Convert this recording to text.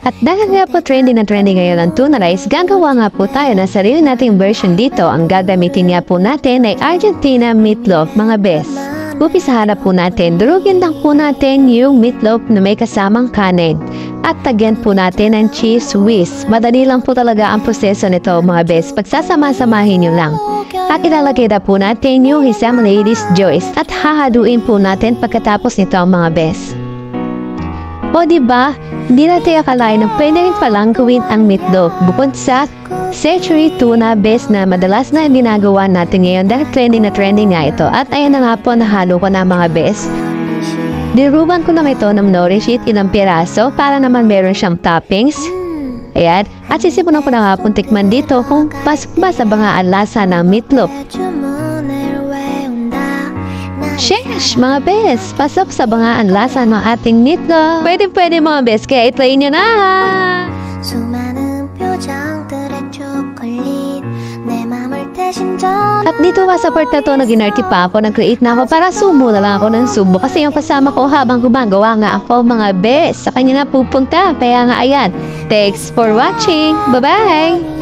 At dahil nga po trending na trending ngayon ang tuna rice, gagawa nga po tayo ng sarili nating version dito. Ang gagamitin nga po natin ay Argentina meatloaf, mga bes. Upisahan na po natin, durugin lang po natin yung meatloaf na may kasamang kanin. At tagyan po natin ng cheese whiz. Madali lang po talaga ang proseso nito, mga bes. Pagsasama-samahin nyo lang. At ilalagay na po natin yung isang lady's choice. At hahaluin po natin pagkatapos nito, mga bes. O diba, hindi natin akalain na pwede rin palang gawin ang meatloaf bukod sa century tuna base na madalas na ginagawa natin ngayon dahil trending na trending nga ito. At ayan na nga po, nahalo ko na mga bes. Diruban ko lang ito ng nourish it ilang piraso para naman meron siyang toppings. Ayan, at sisipunan ko na nga pong tikman dito kung pasok ba sa mga lasa ng meatloaf. Sheesh, mga bes, pasok sa bangaan lasa ng ating meatloaf. Pwede mga bes, kaya itry nyo na! At dito sa part na to, nag-inarty pa ako, nag-create na ako para sumo na lang ako ng subo. Kasi yung kasama ko habang gumagawa nga ako, mga bes, sa kanya na pupunta. Kaya nga ayan, thanks for watching, bye-bye!